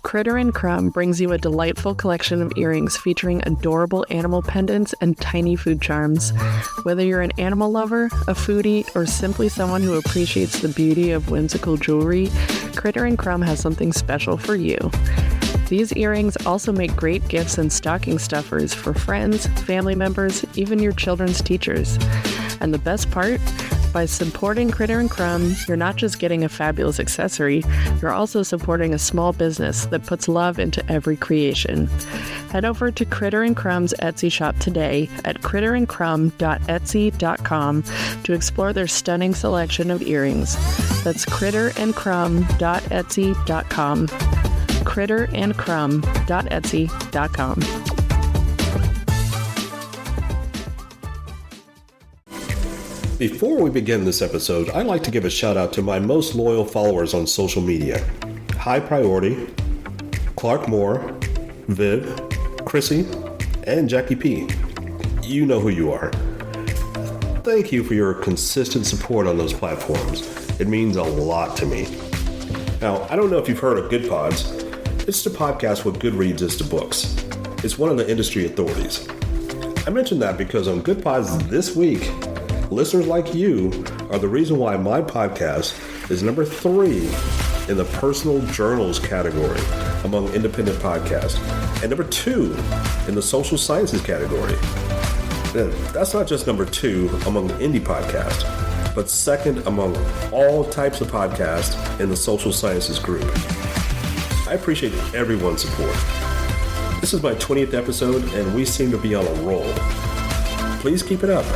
Critter and Crumb brings you a delightful collection of earrings featuring adorable animal pendants and tiny food charms. Whether you're an animal lover, a foodie, or simply someone who appreciates the beauty of whimsical jewelry, Critter and Crumb has something special for you. These earrings also make great gifts and stocking stuffers for friends, family members, even your children's teachers. And the best part? By supporting Critter and Crumb, you're not just getting a fabulous accessory, you're also supporting a small business that puts love into every creation. Head over to Critter and Crumb's Etsy shop today at critterandcrumb.etsy.com to explore their stunning selection of earrings. That's critterandcrumb.etsy.com. critterandcrumb.etsy.com. Before we begin this episode, I'd like to give a shout out to my most loyal followers on social media. High Priority, Clark Moore, Viv, Chrissy, and Jackie P. You know who you are. Thank you for your consistent support on those platforms. It means a lot to me. Now, I don't know if you've heard of Good Pods. It's the podcast what Goodreads is to books. It's one of the industry authorities. I mention that because on Good Pods this week, listeners like you are the reason why my podcast is number 3 in the personal journals category among independent podcasts, and number 2 in the social sciences category. And that's not just number 2 among indie podcasts, but second among all types of podcasts in the social sciences group. I appreciate everyone's support. This is my 20th episode, and we seem to be on a roll. Please keep it up.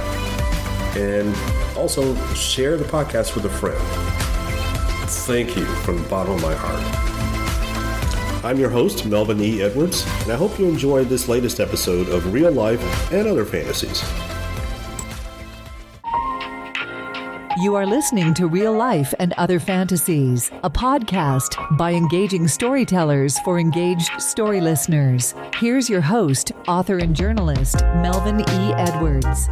And also share the podcast with a friend. Thank you from the bottom of my heart. I'm your host, Melvin E. Edwards, and I hope you enjoyed this latest episode of Real Life and Other Fantasies. You are listening to Real Life and Other Fantasies, a podcast by engaging storytellers for engaged story listeners. Here's your host, author and journalist, Melvin E. Edwards.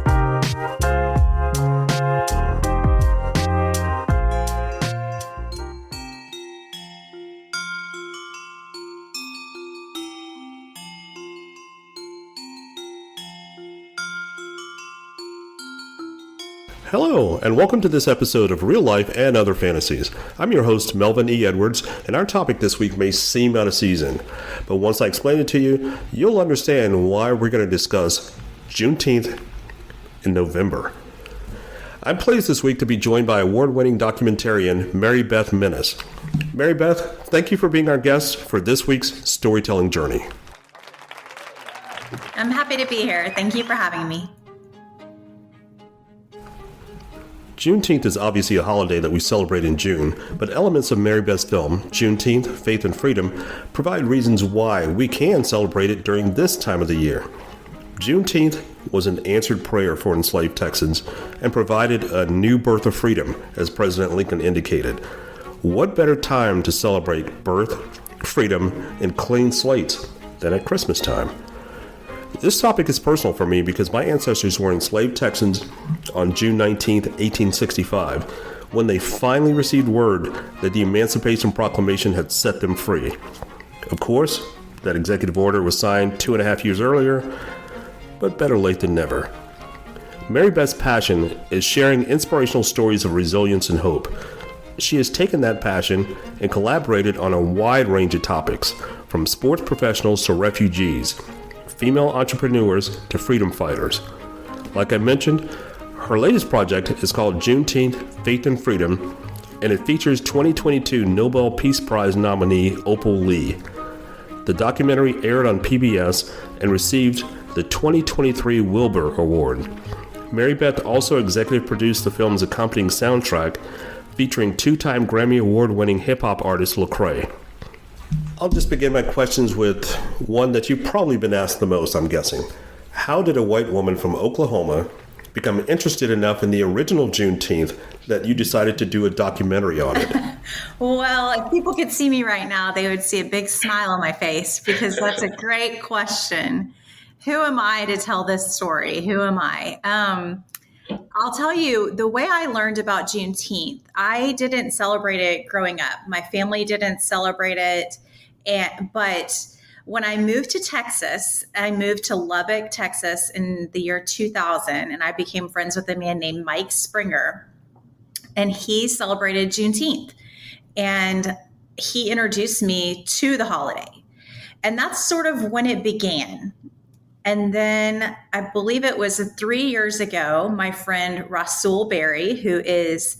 Hello, and welcome to this episode of Real Life and Other Fantasies. I'm your host, Melvin E. Edwards, and our topic this week may seem out of season, but once I explain it to you, you'll understand why we're going to discuss Juneteenth in November. I'm pleased this week to be joined by award-winning documentarian Mary Beth Minnis. Mary Beth, thank you for being our guest for this week's storytelling journey. I'm happy to be here. Thank you for having me. Juneteenth is obviously a holiday that we celebrate in June, but elements of Mary Beth's film, Juneteenth, Faith and Freedom, provide reasons why we can celebrate it during this time of the year. Juneteenth was an answered prayer for enslaved Texans and provided a new birth of freedom, as President Lincoln indicated. What better time to celebrate birth, freedom, and clean slates than at Christmas time? This topic is personal for me because my ancestors were enslaved Texans on June 19, 1865, when they finally received word that the Emancipation Proclamation had set them free. Of course, that executive order was signed 2.5 years earlier, but better late than never. Mary Beth's passion is sharing inspirational stories of resilience and hope. She has taken that passion and collaborated on a wide range of topics, from sports professionals to refugees, female entrepreneurs to freedom fighters. Like I mentioned, her latest project is called Juneteenth, Faith and Freedom, and it features 2022 Nobel Peace Prize nominee Opal Lee. The documentary aired on PBS and received the 2023 Wilbur Award. Mary Beth also executive produced the film's accompanying soundtrack, featuring 2-time Grammy Award-winning hip-hop artist Lecrae. I'll just begin my questions with one that you've probably been asked the most, I'm guessing. How did a white woman from Oklahoma become interested enough in the original Juneteenth that you decided to do a documentary on it? Well, if people could see me right now, they would see a big smile on my face because that's a great question. Who am I to tell this story? Who am I? I'll tell you, the way I learned about Juneteenth, I didn't celebrate it growing up. My family didn't celebrate it. But when I moved to Texas, I moved to Lubbock, Texas in the year 2000, and I became friends with a man named Mike Springer. And he celebrated Juneteenth. And he introduced me to the holiday. And that's sort of when it began. And then I believe it was 3 years ago, my friend Rasool, who is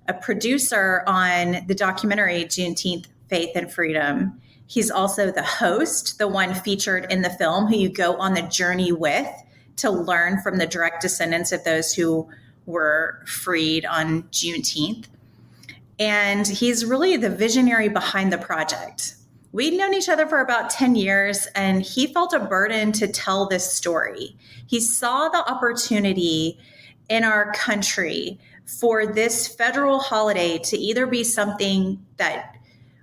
a producer on the documentary Juneteenth, Faith and Freedom. He's also the host, the one featured in the film, who you go on the journey with to learn from the direct descendants of those who were freed on Juneteenth. And he's really the visionary behind the project. We'd known each other for about 10 years, and he felt a burden to tell this story. He saw the opportunity in our country for this federal holiday to either be something that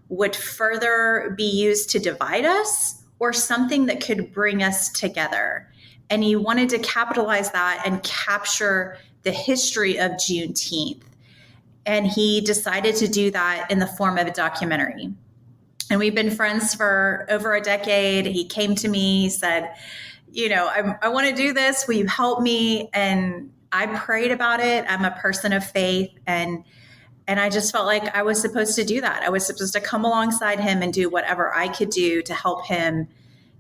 would further be used to divide us or something that could bring us together. And he wanted to capitalize that and capture the history of Juneteenth. And he decided to do that in the form of a documentary. And we've been friends for over a decade. He came to me, said, I want to do this. Will you help me? And I prayed about it. I'm a person of faith. And I just felt like I was supposed to do that. I was supposed to come alongside him and do whatever I could do to help him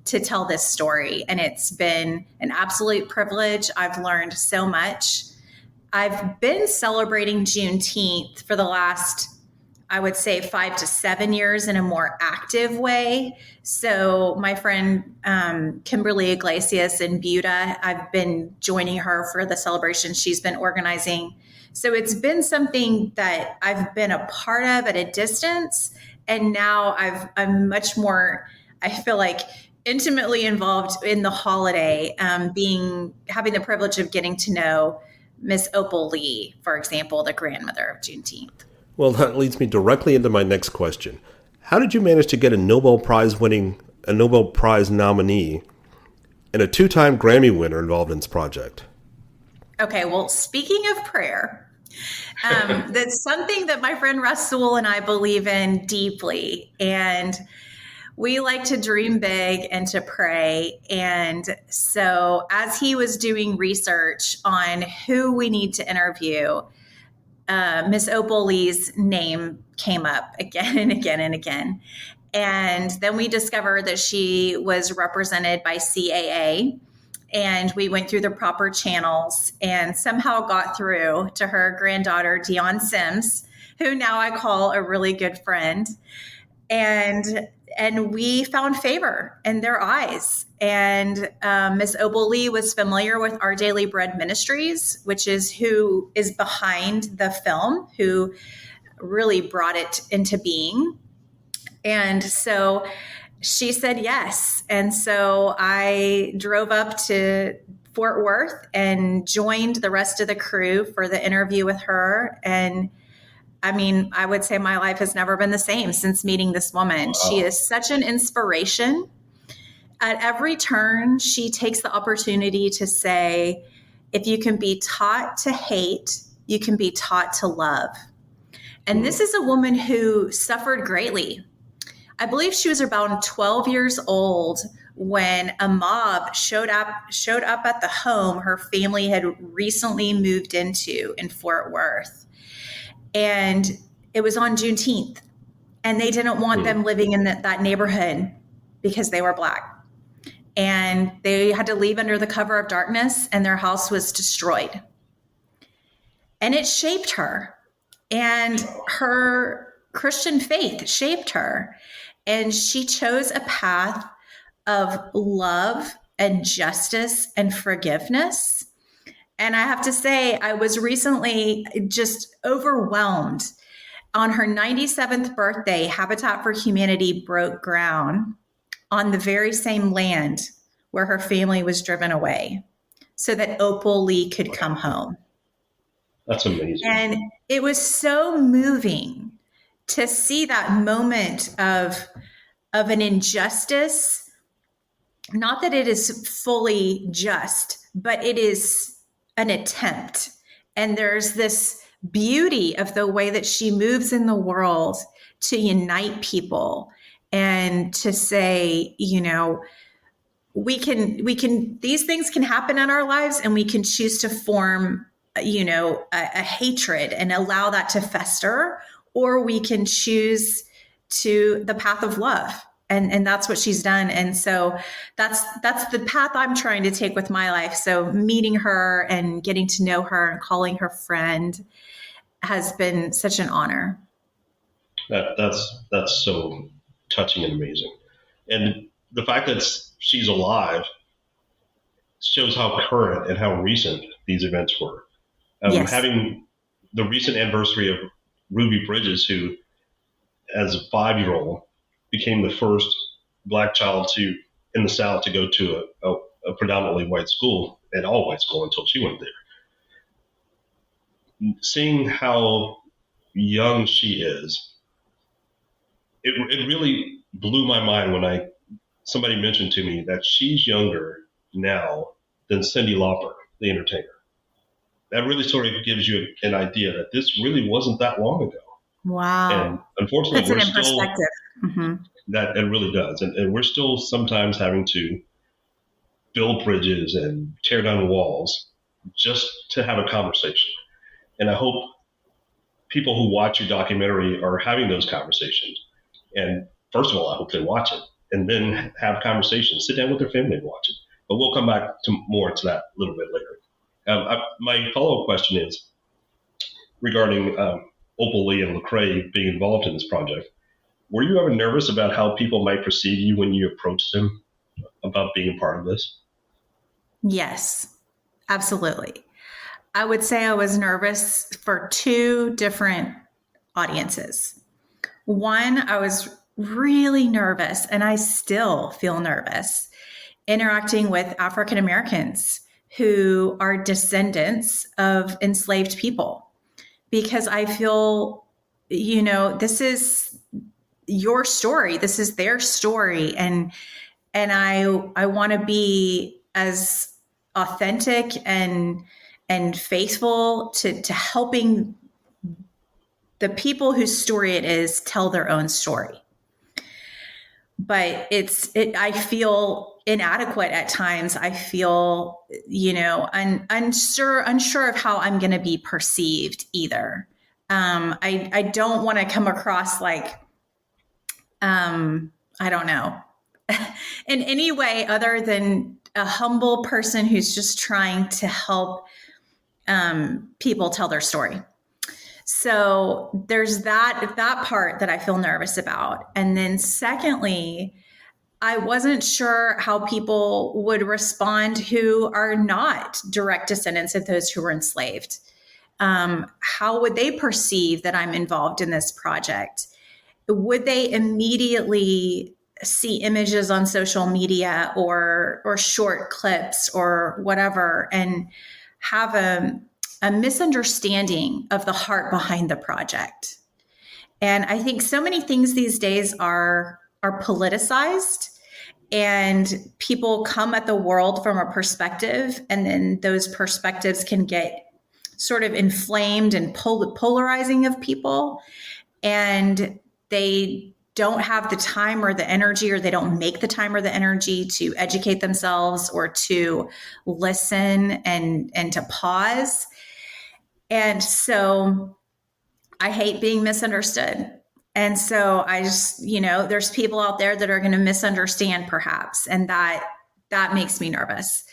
to tell this story. And it's been an absolute privilege. I've learned so much. I've been celebrating Juneteenth for the last, I would say, 5 to 7 years in a more active way. So my friend Kimberly Iglesias in Buda, I've been joining her for the celebration she's been organizing. So it's been something that I've been a part of at a distance. And now I'm much more, I feel like, intimately involved in the holiday, having the privilege of getting to know Miss Opal Lee, for example, the grandmother of Juneteenth. Well, that leads me directly into my next question. How did you manage to get a Nobel Prize nominee, and a 2-time Grammy winner involved in this project? Okay, well, speaking of prayer, that's something that my friend Rasool and I believe in deeply. And we like to dream big and to pray. And so as he was doing research on who we need to interview, Miss Opal Lee's name came up again and again and again. And then we discovered that she was represented by CAA. And we went through the proper channels and somehow got through to her granddaughter, Dion Sims, who now I call a really good friend. And we found favor in their eyes. And Miss Opal Lee was familiar with Our Daily Bread Ministries, which is who is behind the film, who really brought it into being. And so she said yes. And so I drove up to Fort Worth and joined the rest of the crew for the interview with her. And I mean, I would say my life has never been the same since meeting this woman. Wow. She is such an inspiration. At every turn, she takes the opportunity to say, if you can be taught to hate, you can be taught to love. And this is a woman who suffered greatly. I believe she was about 12 years old when a mob showed up at the home her family had recently moved into in Fort Worth. And it was on Juneteenth. And they didn't want them living in that neighborhood because they were Black. And they had to leave under the cover of darkness, and their house was destroyed. And it shaped her. And her Christian faith shaped her. And she chose a path of love and justice and forgiveness. And I have to say, I was recently just overwhelmed. On her 97th birthday, Habitat for Humanity broke ground on the very same land where her family was driven away so that Opal Lee could come home. That's amazing. And it was so moving to see that moment of an injustice. Not that it is fully just, but it is an attempt. And there's this beauty of the way that she moves in the world to unite people and to say, these things can happen in our lives, and we can choose to form, a hatred and allow that to fester, or we can choose to the path of love. And that's what she's done. And so that's the path I'm trying to take with my life. So meeting her and getting to know her and calling her friend has been such an honor. That's so touching and amazing. And the fact that she's alive shows how current and how recent these events were. Yes. Having the recent anniversary of Ruby Bridges, who, as a 5-year-old, became the first Black child in the South to go to a predominantly white school, an all-white school, until she went there. Seeing how young she is, it really blew my mind when somebody mentioned to me that she's younger now than Cyndi Lauper, the entertainer. That really sort of gives you an idea that this really wasn't that long ago. Wow. And unfortunately, we're still perspective. Mm-hmm. That it really does. And we're still sometimes having to build bridges and tear down walls just to have a conversation. And I hope people who watch your documentary are having those conversations. And first of all, I hope they watch it and then have conversations, sit down with their family and watch it. But we'll come back more to that a little bit later. My follow-up question is regarding Opal Lee and Lecrae being involved in this project. Were you ever nervous about how people might perceive you when you approached them about being a part of this? Yes, absolutely. I would say I was nervous for 2 different audiences. One, I was really nervous, and I still feel nervous, interacting with African Americans who are descendants of enslaved people, because I feel, this is your story. This is their story. And I want to be as authentic and faithful to helping the people whose story it is tell their own story. But I feel inadequate at times. I feel, unsure of how I'm going to be perceived either. I don't want to come across like, I don't know, in any way other than a humble person who's just trying to help people tell their story. So there's that part that I feel nervous about. And then secondly, I wasn't sure how people would respond who are not direct descendants of those who were enslaved. How would they perceive that I'm involved in this project? Would they immediately see images on social media or short clips or whatever and have a misunderstanding of the heart behind the project? And I think so many things these days are politicized, and people come at the world from a perspective, and then those perspectives can get sort of inflamed and polarizing of people. And they don't have the time or the energy, or they don't make the time or the energy to educate themselves or to listen and to pause. And so I hate being misunderstood. And so I just, there's people out there that are going to misunderstand perhaps. And that makes me nervous.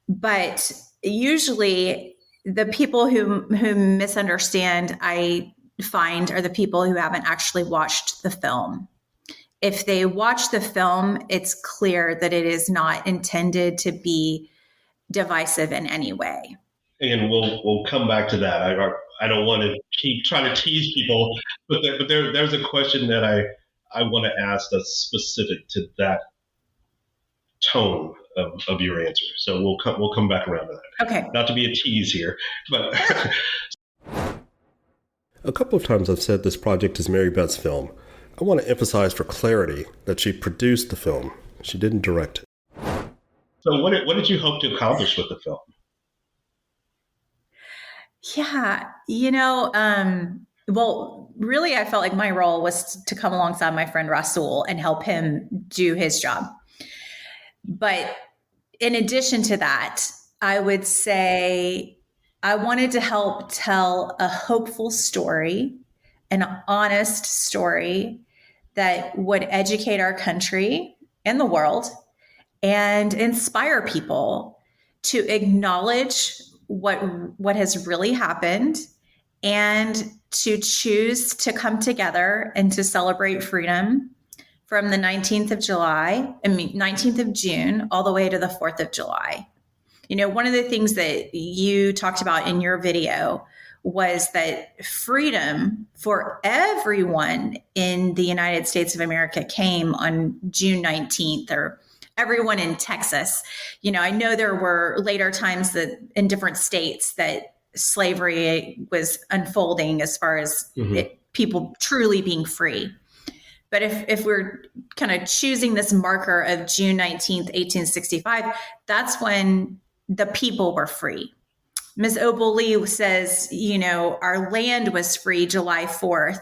But usually the people who misunderstand, I find, are the people who haven't actually watched the film. If they watch the film, it's clear that it is not intended to be divisive in any way. And we'll come back to that. I don't want to keep trying to tease people, but there's a question that I want to ask that's specific to that tone of your answer. So we'll come back around to that. Okay. Not to be a tease here, but a couple of times I've said this project is Mary Beth's film. I want to emphasize for clarity that she produced the film. She didn't direct it. So what did you hope to accomplish with the film? Yeah, well, really, I felt like my role was to come alongside my friend Rasool and help him do his job. But in addition to that, I would say I wanted to help tell a hopeful story, an honest story that would educate our country and the world and inspire people to acknowledge what has really happened and to choose to come together and to celebrate freedom from the 19th of July, 19th of June, all the way to the 4th of July. One of the things that you talked about in your video was that freedom for everyone in the United States of America came on June 19th, or everyone in Texas. I know there were later times that in different states that slavery was unfolding as far as people truly being free. But if we're kind of choosing this marker of June 19th, 1865, that's when the people were free. Ms. Opal Lee says, our land was free July 4th,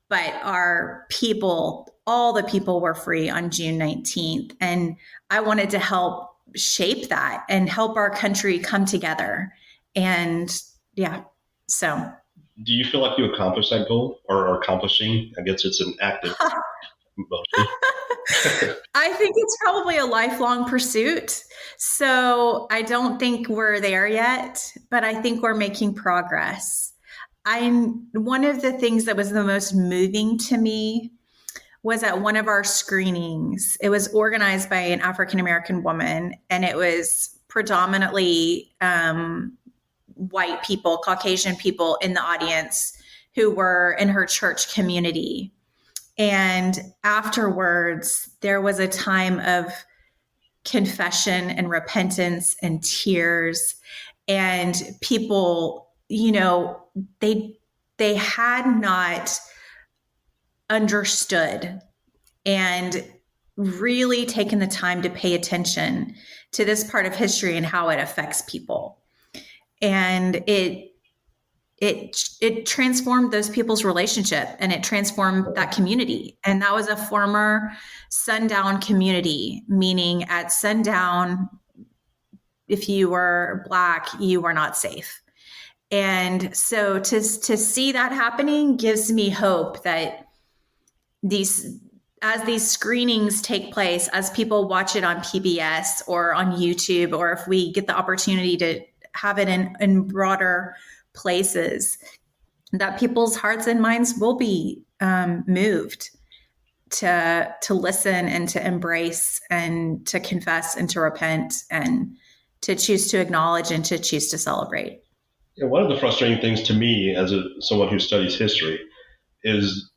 but our people, all the people were free on June 19th. And I wanted to help shape that and help our country come together. And so. Do you feel like you accomplished that goal, or are accomplishing? I guess it's an active motion. I think it's probably a lifelong pursuit. So I don't think we're there yet, but I think we're making progress. One of the things that was the most moving to me was at one of our screenings. It was organized by an African-American woman, and it was predominantly white people, Caucasian people in the audience who were in her church community. And afterwards, there was a time of confession and repentance and tears. And people, they had not understood and really taken the time to pay attention to this part of history and how it affects people. And it transformed those people's relationship, and it transformed that community. And that was a former sundown community, meaning at sundown, if you were Black, you were not safe. And so to see that happening gives me hope that as these screenings take place, as people watch it on PBS or on YouTube, or if we get the opportunity to have it in broader places, that people's hearts and minds will be moved to listen and to embrace and to confess and to repent and to choose to acknowledge and to choose to celebrate. Yeah, one of the frustrating things to me as someone who studies history is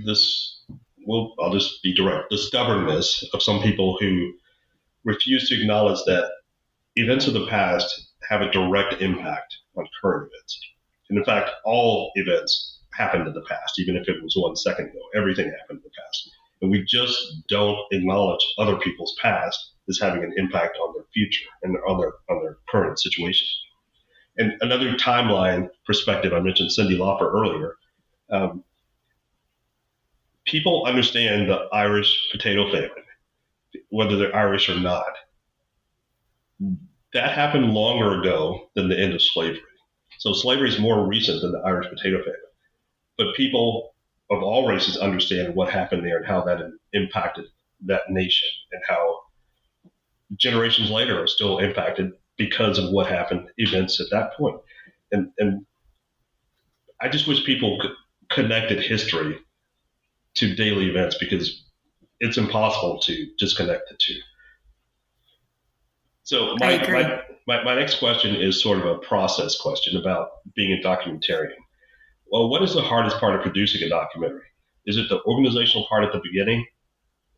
this, well, I'll just be direct, the stubbornness of some people who refuse to acknowledge that events of the past have a direct impact on current events. And in fact, all events happened in the past, even if it was 1 second ago. Everything happened in the past. And we just don't acknowledge other people's past as having an impact on their future and on their current situation. And another timeline perspective, I mentioned Cyndi Lauper earlier. People understand the Irish potato famine, whether they're Irish or not. That happened longer ago than the end of slavery. So slavery is more recent than the Irish potato famine. But people of all races understand what happened there and how that impacted that nation, and how generations later are still impacted because of what happened, events at that point. And I just wish people connected history to daily events, because it's impossible to disconnect the two. So my next question is sort of a process question about being a documentarian. Well, what is the hardest part of producing a documentary? Is it the organizational part at the beginning,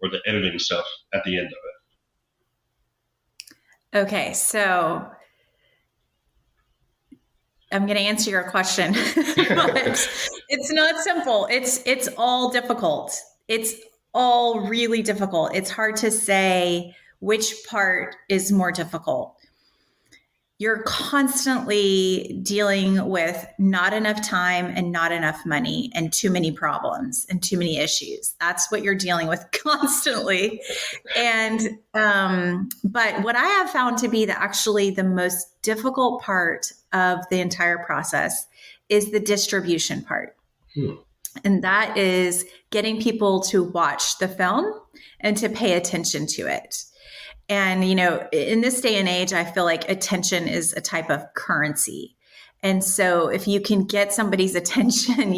or the editing stuff at the end of it? Okay, so I'm going to answer your question, but it's not simple. It's all difficult. It's all really difficult. It's hard to say which part is more difficult. you're constantly dealing with not enough time and not enough money and too many problems and too many issues. That's what you're dealing with constantly. And, but what I have found to be actually the most difficult part of the entire process is the distribution part. And that is getting people to watch the film and to pay attention to it. And, in this day and age, I feel like attention is a type of currency. And so if you can get somebody's attention,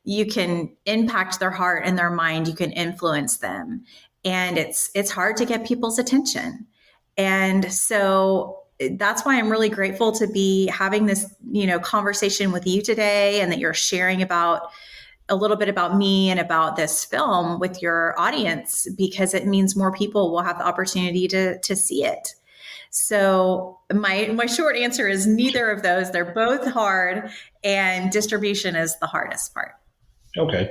you can impact their heart and their mind, you can influence them. And it's hard to get people's attention. And so that's why I'm really grateful to be having this, conversation with you today, and that you're sharing about a little bit about me and about this film with your audience, because it means more people will have the opportunity to see it. So my short answer is neither of those. They're both hard, and distribution is the hardest part. Okay.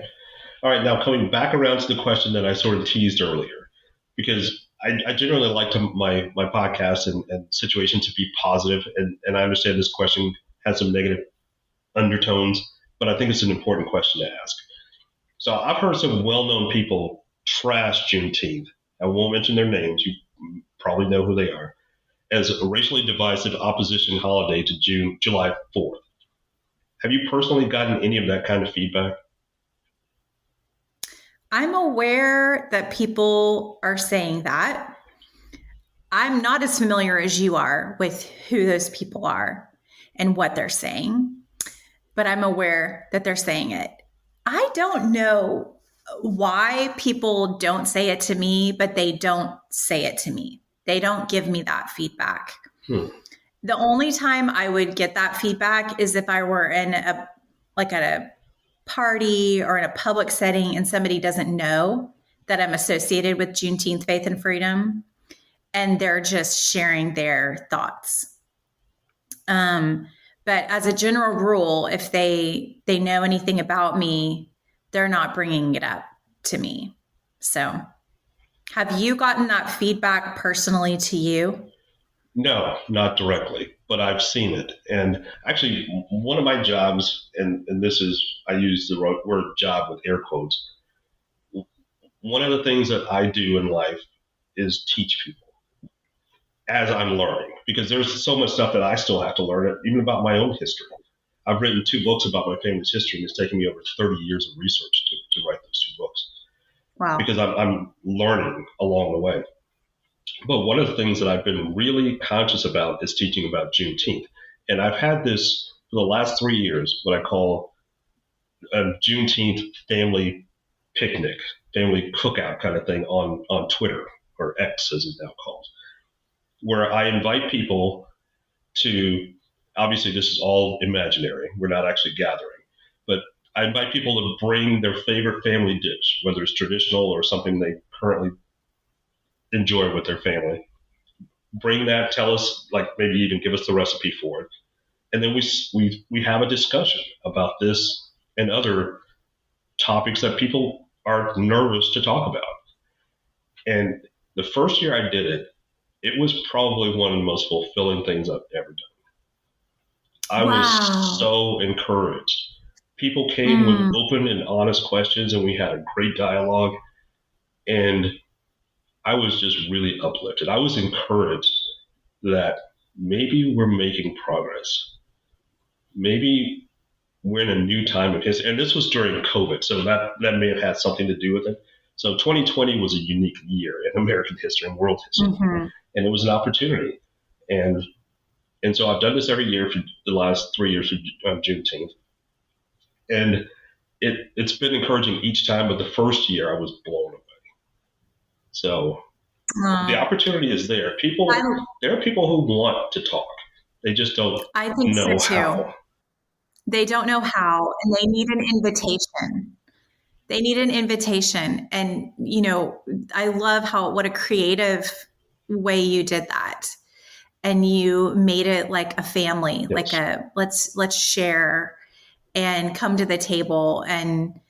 All right. Now, coming back around to the question that I sort of teased earlier, because I generally like my podcast and situation to be positive, and I understand this question has some negative undertones, but I think it's an important question to ask. So I've heard some well-known people trash Juneteenth. I won't mention their names. You probably know who they are, as a racially divisive opposition holiday to July 4th. Have you personally gotten any of that kind of feedback? I'm aware that people are saying that. I'm not as familiar as you are with who those people are and what they're saying, but I'm aware that they're saying it. I don't know why people don't say it to me, but they don't say it to me. They don't give me that feedback. The only time I would get that feedback is if I were at a party or in a public setting and somebody doesn't know that I'm associated with Juneteenth Faith and Freedom, and they're just sharing their thoughts. But as a general rule, if they know anything about me, they're not bringing it up to me. So have you gotten that feedback personally to you? No, not directly, but I've seen it. And actually, one of my jobs, and this is, I use the word job with air quotes. One of the things that I do in life is teach people as I'm learning, because there's so much stuff that I still have to learn, even about my own history. I've written 2 books about my family's history, and it's taken me over 30 years of research to write those 2 books. Wow. Because I'm learning along the way. But one of the things that I've been really conscious about is teaching about Juneteenth. And I've had this for the last 3 years, what I call a Juneteenth family picnic, family cookout kind of thing on Twitter, or X as it's now called, where I invite people to, obviously this is all imaginary, we're not actually gathering, but I invite people to bring their favorite family dish, whether it's traditional or something they currently enjoy with their family. Bring that, tell us, like maybe even give us the recipe for it. And then we have a discussion about this and other topics that people are nervous to talk about. And the first year I did it, it was probably one of the most fulfilling things I've ever done. I was so encouraged. People came with open and honest questions, and we had a great dialogue. And I was just really uplifted. I was encouraged that maybe we're making progress. Maybe we're in a new time of history. And this was during COVID, so that may have had something to do with it. So 2020 was a unique year in American history and world history. And it was an opportunity. And so I've done this every year for the last 3 years for Juneteenth. And it's been encouraging each time, but the first year I was blown away. So the opportunity is there. There are people who want to talk. They just don't know how. They don't know how, and they need an invitation. They need an invitation. And, I love what a creative way you did that. And you made it like a family, yes. Like let's share and come to the table and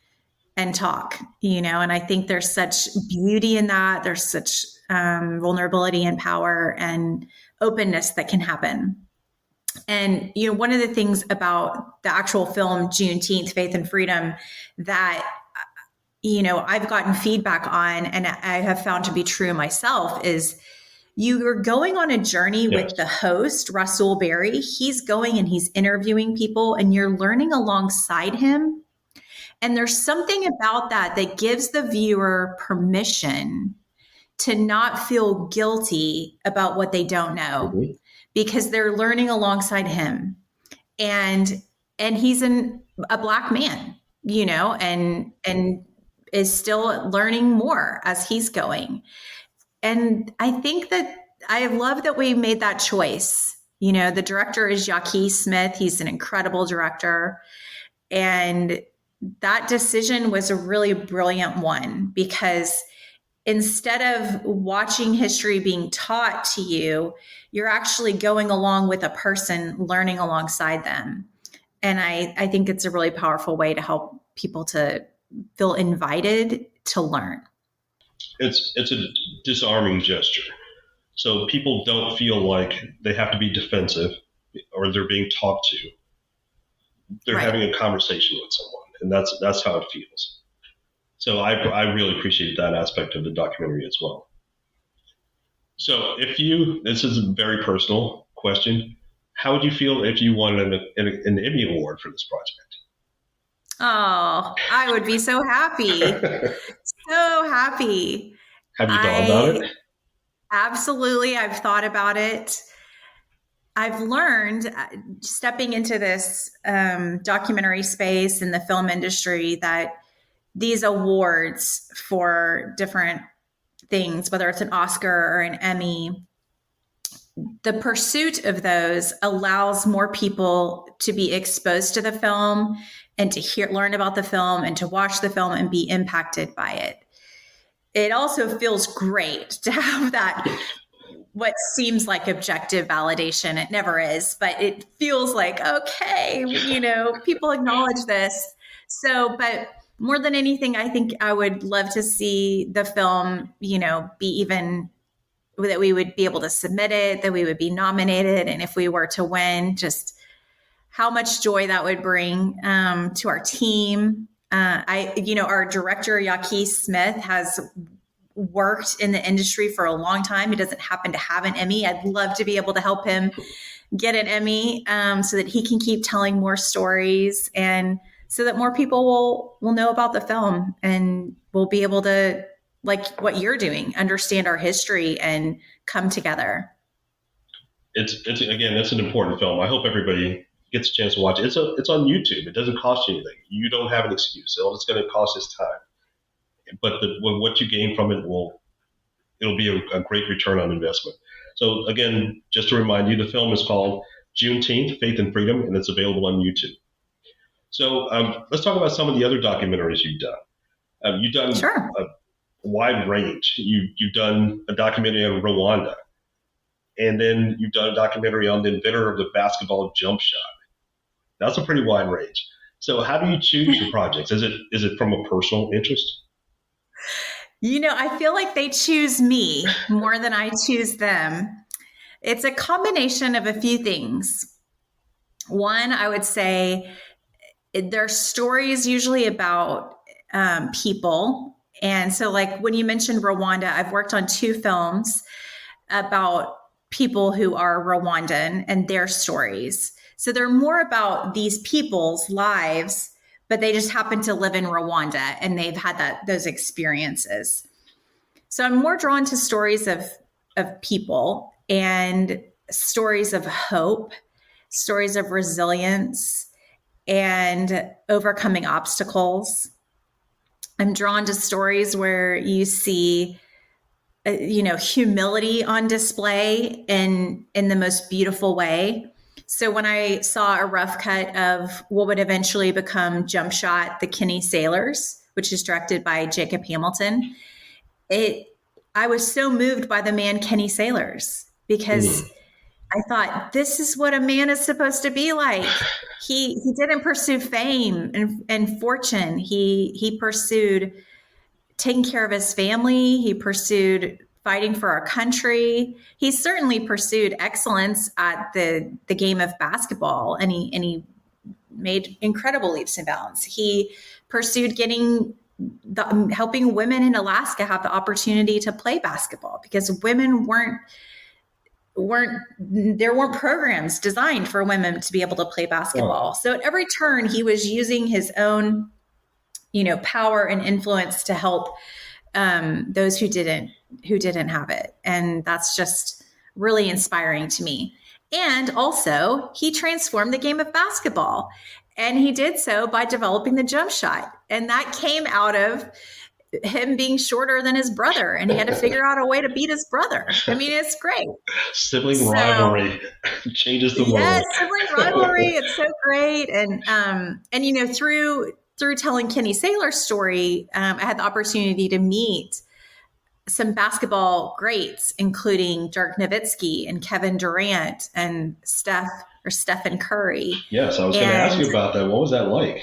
talk, and I think there's such beauty in that. There's such vulnerability and power and openness that can happen. And, one of the things about the actual film, Juneteenth, Faith and Freedom, that, I've gotten feedback on and I have found to be true myself is you're going on a journey with the host, Rasool Berry. He's going and he's interviewing people and you're learning alongside him. And there's something about that that gives the viewer permission to not feel guilty about what they don't know. Mm-hmm. Because they're learning alongside him, and he's a Black man, and is still learning more as he's going. And I think that I love that we made that choice. The director is Yaki Smith. He's an incredible director, and that decision was a really brilliant one because instead of watching history being taught to you, you're actually going along with a person, learning alongside them. And I think it's a really powerful way to help people to feel invited to learn. It's a disarming gesture. So people don't feel like they have to be defensive or they're being talked to. They're having a conversation with someone, and that's how it feels. So I really appreciate that aspect of the documentary as well. So this is a very personal question. How would you feel if you won an Emmy Award for this project? Oh, I would be so happy. So happy. Have you thought about it? Absolutely. I've thought about it. I've learned stepping into this documentary space in the film industry that these awards for different things, whether it's an Oscar or an Emmy, the pursuit of those allows more people to be exposed to the film and to learn about the film and to watch the film and be impacted by it. It also feels great to have that, what seems like objective validation. It never is, but it feels like, okay, people acknowledge this. So, but more than anything, I think I would love to see the film, be even that we would be able to submit it, that we would be nominated. And if we were to win, just how much joy that would bring to our team. Our director, Yaki Smith, has worked in the industry for a long time. He doesn't happen to have an Emmy. I'd love to be able to help him get an Emmy so that he can keep telling more stories and so that more people will know about the film and will be able to, like what you're doing, understand our history and come together. It's an important film. I hope everybody gets a chance to watch it. It's on YouTube. It doesn't cost you anything. You don't have an excuse. All it's going to cost is time. But what you gain from it it'll be a great return on investment. So again, just to remind you, the film is called Juneteenth, Faith and Freedom, and it's available on YouTube. So let's talk about some of the other documentaries you've done. You've done a wide range. You've done a documentary on Rwanda, and then you've done a documentary on the inventor of the basketball jump shot. That's a pretty wide range. So how do you choose your projects? Is it from a personal interest? I feel like they choose me more than I choose them. It's a combination of a few things. One, I would say their stories usually about people. And so like when you mentioned Rwanda, I've worked on 2 films about people who are Rwandan and their stories. So they're more about these people's lives, but they just happen to live in Rwanda and they've had those experiences. So I'm more drawn to stories of people and stories of hope, stories of resilience and overcoming obstacles. I'm drawn to stories where you see, humility on display in the most beautiful way. So when I saw a rough cut of what would eventually become Jump Shot, The Kenny Sailors, which is directed by Jacob Hamilton, I was so moved by the man Kenny Sailors because I thought, this is what a man is supposed to be like. He didn't pursue fame and fortune. He pursued taking care of his family. He pursued fighting for our country. He certainly pursued excellence at the game of basketball, and he made incredible leaps and bounds. He pursued helping women in Alaska have the opportunity to play basketball, because women there weren't programs designed for women to be able to play basketball. Oh. So at every turn, he was using his own, power and influence to help those who didn't have it. And that's just really inspiring to me. And also, he transformed the game of basketball. And he did so by developing the jump shot. And that came out of him being shorter than his brother, and he had to figure out a way to beat his brother. I mean, it's great. Sibling rivalry changes the world. Yes, sibling rivalry. It's so great. And through telling Kenny Saylor's story, I had the opportunity to meet some basketball greats, including Dirk Nowitzki and Kevin Durant and Stephen Curry. Yes, I was going to ask you about that. What was that like?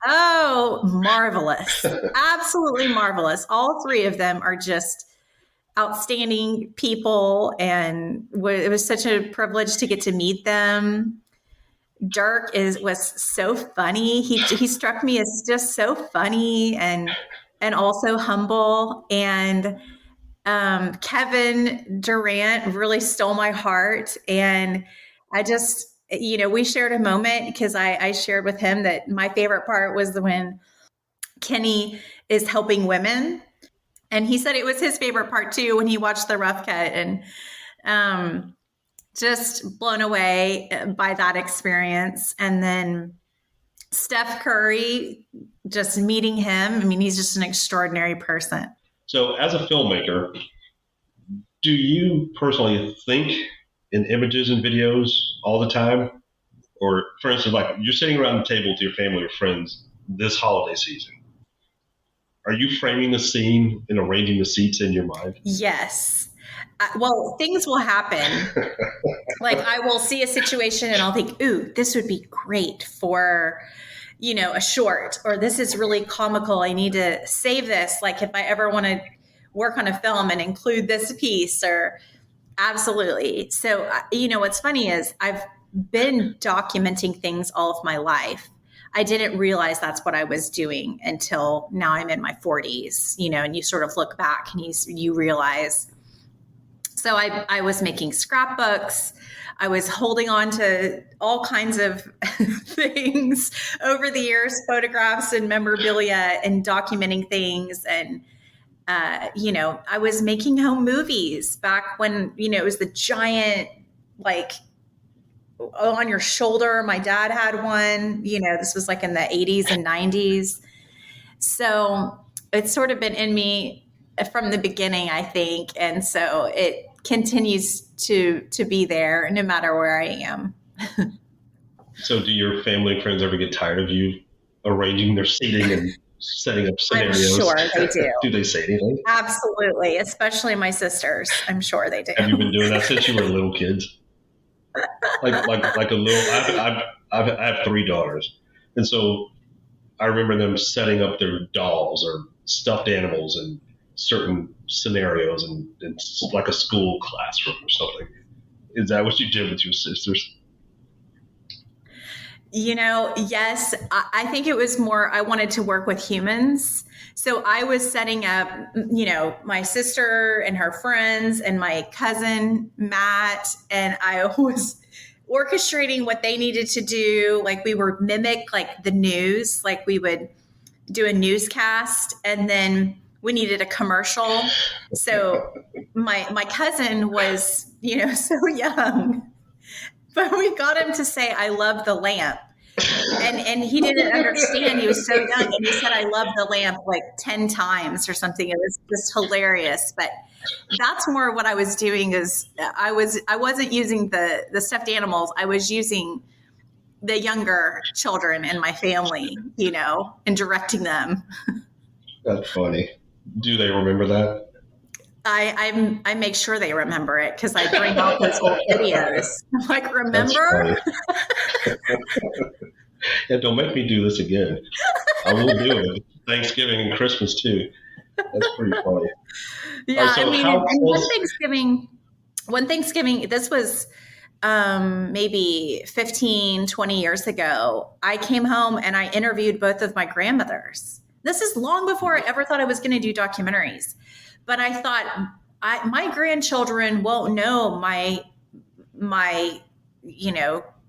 Oh, marvelous. Absolutely marvelous. All three of them are just outstanding people, and it was such a privilege to get to meet them. Dirk was so funny. He struck me as just so funny and also humble. And Kevin Durant really stole my heart. And I just, we shared a moment, because I shared with him that my favorite part was when Kenny is helping women. And he said it was his favorite part too, when he watched the rough cut, and just blown away by that experience. And then Steph Curry, just meeting him. I mean, he's just an extraordinary person. So as a filmmaker, do you personally think in images and videos all the time? Or for instance, like you're sitting around the table with your family or friends this holiday season. Are you framing the scene and arranging the seats in your mind? Yes. Well, things will happen. Like I will see a situation and I'll think, ooh, this would be great for, a short, or this is really comical. I need to save this. Like if I ever want to work on a film and include this piece, or absolutely. So, what's funny is I've been documenting things all of my life. I didn't realize that's what I was doing until now I'm in my 40s, and you sort of look back and you realize. So I was making scrapbooks. I was holding on to all kinds of things over the years, photographs and memorabilia, and documenting things. And, I was making home movies back when, it was the giant, like on your shoulder. My dad had one, this was like in the 80s and 90s. So it's sort of been in me from the beginning, I think. And so it continues to be there no matter where I am. So do your family and friends ever get tired of you arranging their seating and setting up scenarios? I'm sure they do. Do they say anything? Absolutely. Especially my sisters. I'm sure they do. Have you been doing that since you were little kids? Like a little, I have 3 daughters. And so I remember them setting up their dolls or stuffed animals in certain scenarios, and it's like a school classroom or something. Is that what you did with your sisters? Yes, I think it was more, I wanted to work with humans. So I was setting up, my sister and her friends and my cousin, Matt, and I was orchestrating what they needed to do. Like we would mimic like the news, like we would do a newscast, and then we needed a commercial. So my cousin was, so young, but we got him to say, "I love the lamp." And he didn't understand. He was so young. And he said, "I love the lamp" like 10 times or something. It was just hilarious. But that's more what I was doing is I wasn't using the stuffed animals. I was using the younger children in my family, and directing them. That's funny. Do they remember that? I make sure they remember it, because I bring out those old videos. I'm like, remember? Yeah, don't make me do this again. I will do it. Thanksgiving and Christmas too. That's pretty funny. Yeah, So I mean, how and close? one Thanksgiving, this was maybe 15, 20 years ago, I came home and I interviewed both of my grandmothers. This is long before I ever thought I was going to do documentaries. But I thought, my grandchildren won't know my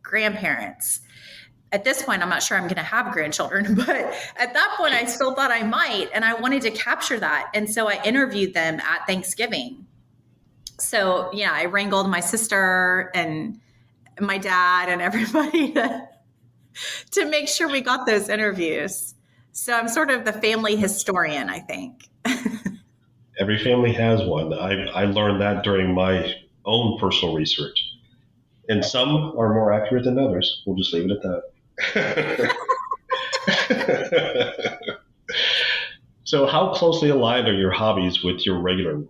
grandparents. At this point, I'm not sure I'm going to have grandchildren, but at that point, I still thought I might, and I wanted to capture that. And so I interviewed them at Thanksgiving. So yeah, I wrangled my sister and my dad and everybody to make sure we got those interviews. So I'm sort of the family historian, I think. Every family has one. I learned that during my own personal research. And some are more accurate than others. We'll just leave it at that. So how closely aligned are your hobbies with your regular work?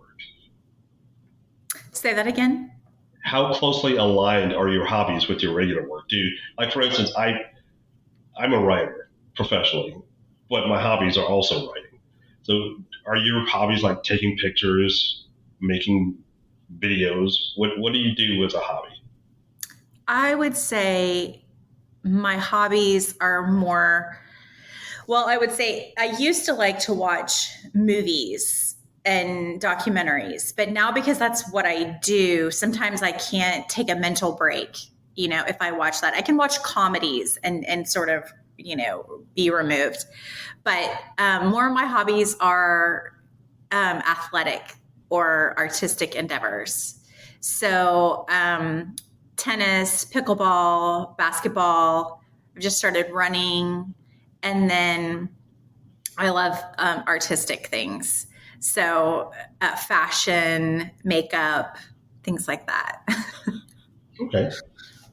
Say that again. How closely aligned are your hobbies with your regular work? Like for instance, I'm a writer professionally, but my hobbies are also writing. So are your hobbies like taking pictures, making videos? What do you do as a hobby? I would say my hobbies are more, well, I would say I used to like to watch movies and documentaries, but now because that's what I do, sometimes I can't take a mental break. If I watch that, I can watch comedies and sort of, be removed. But more of my hobbies are athletic or artistic endeavors. So tennis, pickleball, basketball. I've just started running. And then I love artistic things. So fashion, makeup, things like that. Okay.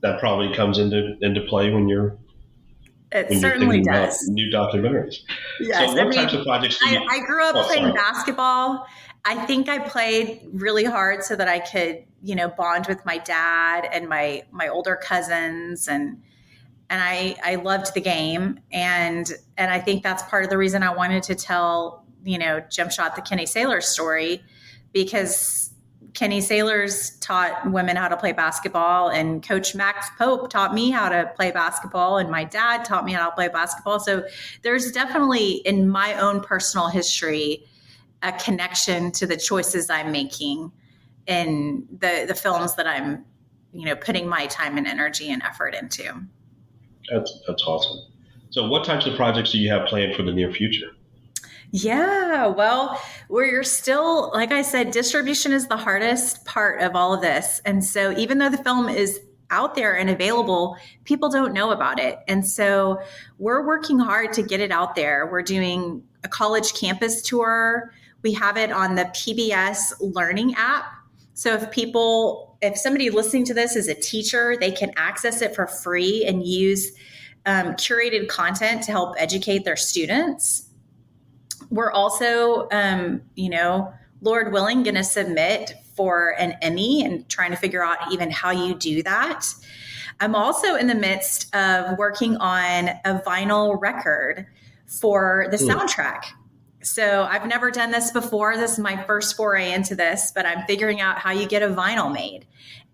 That probably comes into play when you're certainly thinking about does. new documentaries. Yes. So what types of projects do you... I grew up playing basketball. I think I played really hard so that I could, bond with my dad and my older cousins, and I loved the game, and I think that's part of the reason I wanted to tell, Jump Shot the Kenny Sailors story, because Kenny Sailors taught women how to play basketball, and Coach Max Pope taught me how to play basketball, and my dad taught me how to play basketball. So there's definitely in my own personal history a connection to the choices I'm making in the films that I'm, putting my time and energy and effort into. That's awesome. So what types of projects do you have planned for the near future? Yeah, well, we're still, like I said, distribution is the hardest part of all of this. And so even though the film is out there and available, people don't know about it. And so we're working hard to get it out there. We're doing a college campus tour. We have it on the PBS Learning app. So if somebody listening to this is a teacher, they can access it for free and use curated content to help educate their students. We're also, Lord willing, going to submit for an Emmy and trying to figure out even how you do that. I'm also in the midst of working on a vinyl record for the soundtrack. So I've never done this before. This is my first foray into this, but I'm figuring out how you get a vinyl made.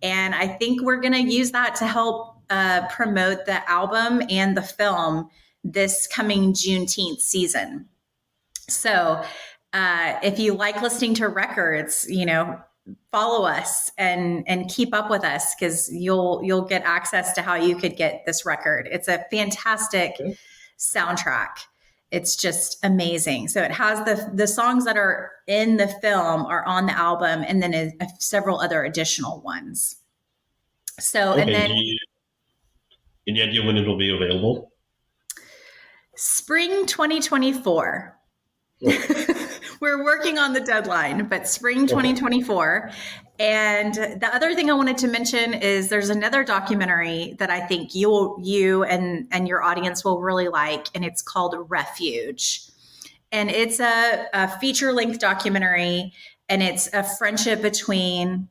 And I think we're going to use that to help promote the album and the film this coming Juneteenth season. So if you like listening to records, follow us and keep up with us, because you'll get access to how you could get this record. It's a fantastic soundtrack. It's just amazing. So it has the songs that are in the film are on the album, and then several other additional ones. So, okay, and then any idea when it'll be available? Spring 2024. We're working on the deadline, but spring 2024. And the other thing I wanted to mention is there's another documentary that I think you and your audience will really like, and it's called Refuge. And it's a feature-length documentary, and it's a friendship between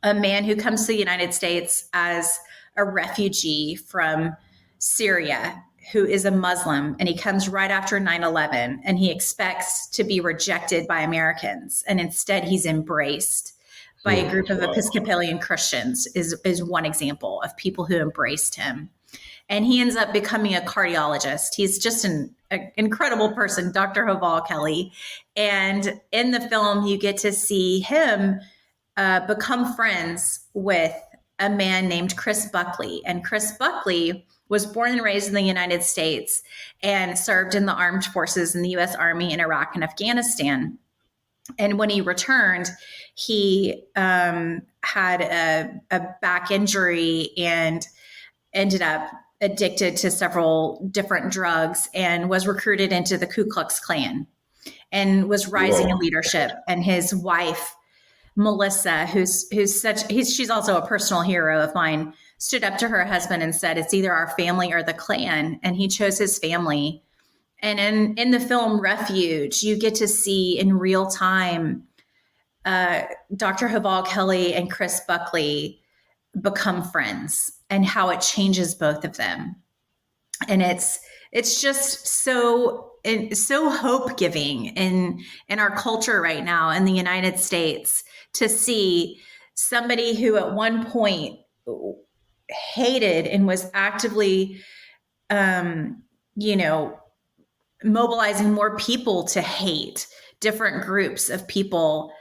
a man who comes to the United States as a refugee from Syria, who is a Muslim, and he comes right after 9/11, and he expects to be rejected by Americans, and instead he's embraced by a group of Episcopalian Christians is one example of people who embraced him. And he ends up becoming a cardiologist. He's just an incredible person, Dr. Haval Kelly. And in the film, you get to see him become friends with a man named Chris Buckley. And Chris Buckley was born and raised in the United States and served in the armed forces in the U.S. Army in Iraq and Afghanistan. And when he returned, he had a back injury and ended up addicted to several different drugs and was recruited into the Ku Klux Klan and was rising in leadership. And his wife, Melissa, she's also a personal hero of mine, stood up to her husband and said, it's either our family or the Klan. And he chose his family. And in the film Refuge, you get to see in real time Dr. Haval Kelly and Chris Buckley become friends and how it changes both of them. And it's just so hope giving in our culture right now in the United States to see somebody who at one point hated and was actively, mobilizing more people to hate different groups of people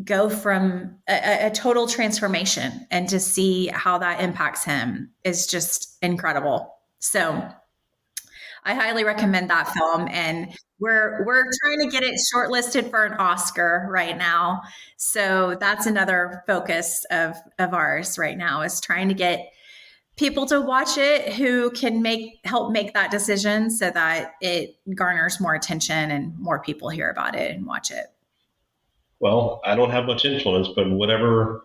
go from a total transformation, and to see how that impacts him is just incredible. So I highly recommend that film, and we're trying to get it shortlisted for an Oscar right now. So that's another focus of ours right now, is trying to get people to watch it who can help make that decision so that it garners more attention and more people hear about it and watch it. Well, I don't have much influence, but whatever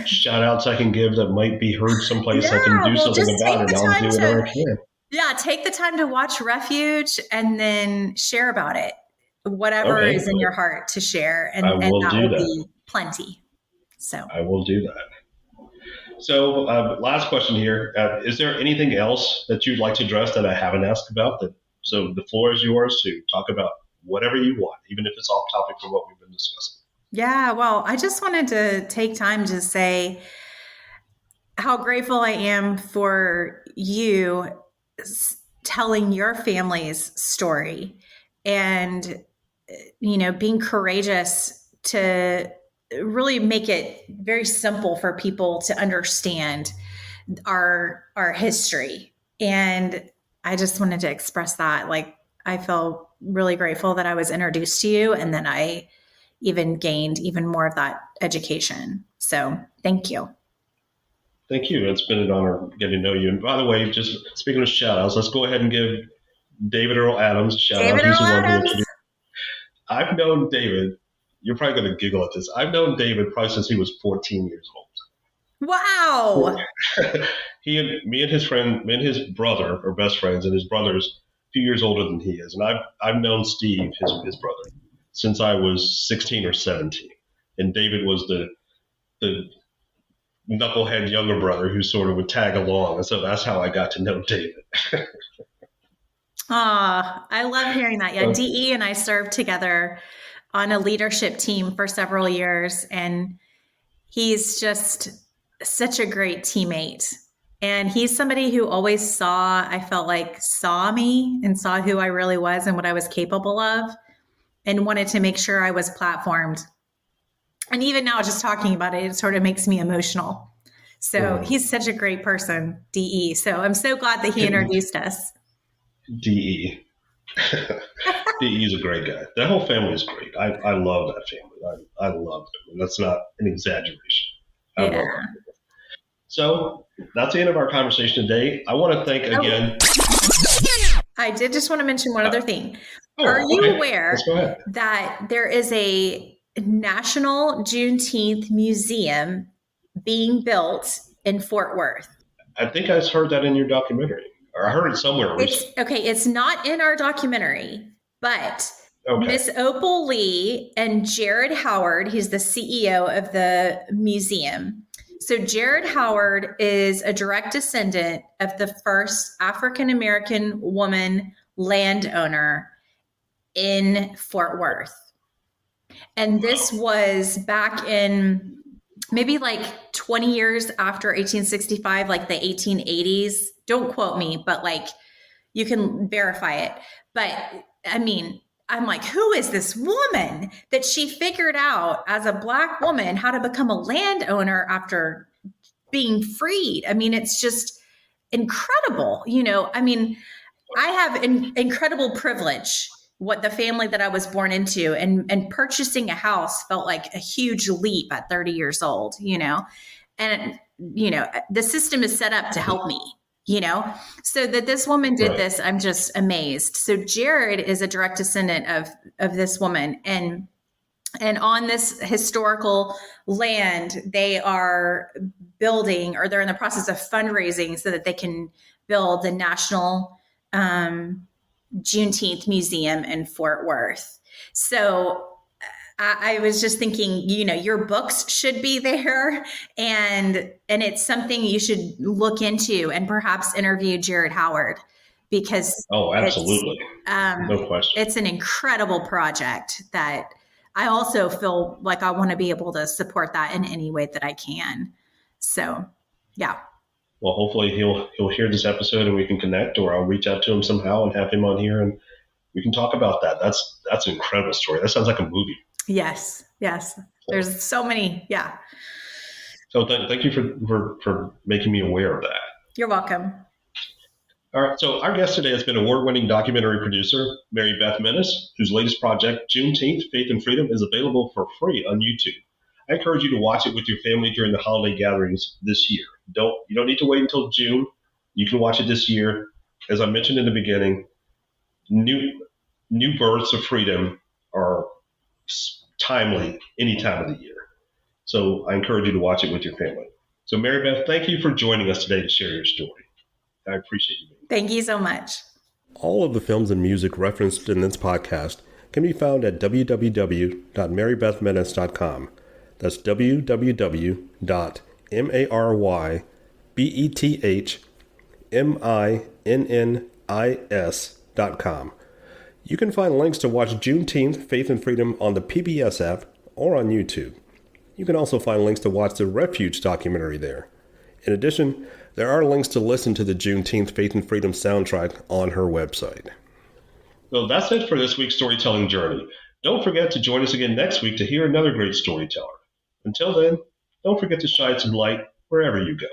shout outs I can give that might be heard someplace, I can do something about it. I'll do whatever I can. Yeah, take the time to watch Refuge and then share about it. Whatever is in your heart to share, and that will be plenty. So I will do that. So last question here. Is there anything else that you'd like to address that I haven't asked about? So the floor is yours to talk about whatever you want, even if it's off topic from what we've been discussing. Yeah, well, I just wanted to take time to say how grateful I am for you telling your family's story and, being courageous to really make it very simple for people to understand our history. And I just wanted to express that. Like, I feel really grateful that I was introduced to you, and then I even gained even more of that education. So thank you. Thank you. It's been an honor getting to know you. And by the way, just speaking of shout outs, let's go ahead and give David Earl Adams a shout out. He's the one who introduced. I've known David. You're probably going to giggle at this. I've known David probably since he was 14 years old. Wow. Me and his brother are best friends, and his brother's a few years older than he is. And I've known Steve, his brother, since I was 16 or 17. And David was the knucklehead younger brother who sort of would tag along. And so that's how I got to know David. I love hearing that. Yeah, DE and I served together on a leadership team for several years, and he's just such a great teammate. And he's somebody who always saw me and saw who I really was and what I was capable of, and wanted to make sure I was platformed. And even now, just talking about it, it sort of makes me emotional. So he's such a great person, DE. So I'm so glad that he introduced us. DE. DE is a great guy. That whole family is great. I love that family. I love them. And that's not an exaggeration. I love them. So that's the end of our conversation today. I want to thank again. I did just want to mention one other thing. Are you aware that there is a National Juneteenth Museum being built in Fort Worth? I think I heard that in your documentary, or I heard it somewhere recently. It's not in our documentary, but Miss Opal Lee and Jared Howard, he's the CEO of the museum, So Jared Howard is a direct descendant of the first African-American woman landowner in Fort Worth. And this was back in maybe like 20 years after 1865, like the 1880s. Don't quote me, but like you can verify it. But I mean, I'm like, who is this woman that she figured out as a Black woman how to become a landowner after being freed? I mean, it's just incredible. You know, I mean, I have incredible privilege, what the family that I was born into, and purchasing a house felt like a huge leap at 30 years old, you know, and, you know, the system is set up to help me. You know, so that this woman did this, I'm just amazed. So Jared is a direct descendant of this woman, and on this historical land, they are building, or they're in the process of fundraising so that they can build the National Juneteenth Museum in Fort Worth. So I was just thinking, you know, your books should be there, and it's something you should look into and perhaps interview Jared Howard, because absolutely, no question, it's an incredible project that I also feel like I want to be able to support that in any way that I can. So, yeah. Well, hopefully he'll hear this episode and we can connect, or I'll reach out to him somehow and have him on here and we can talk about that. That's an incredible story. That sounds like a movie. Yes. There's so many. Yeah. So thank you for making me aware of that. You're welcome. All right. So our guest today has been award-winning documentary producer Mary Beth Minnis, whose latest project, Juneteenth, Faith and Freedom, is available for free on YouTube. I encourage you to watch it with your family during the holiday gatherings this year. You don't need to wait until June. You can watch it this year. As I mentioned in the beginning, new births of freedom are timely any time of the year. So I encourage you to watch it with your family. So Mary Beth, thank you for joining us today to share your story. I appreciate you. Thank you so much. All of the films and music referenced in this podcast can be found at www.marybethminnis.com. That's www.marybethminnis.com. You can find links to watch Juneteenth, Faith and Freedom on the PBS app or on YouTube. You can also find links to watch the Refuge documentary there. In addition, there are links to listen to the Juneteenth, Faith and Freedom soundtrack on her website. So that's it for this week's storytelling journey. Don't forget to join us again next week to hear another great storyteller. Until then, don't forget to shine some light wherever you go.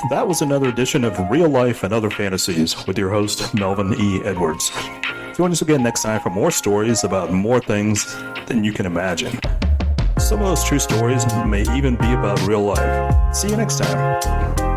That was another edition of Real Life and Other Fantasies with your host, Melvin E. Edwards. Join us again next time for more stories about more things than you can imagine. Some of those true stories may even be about real life. See you next time.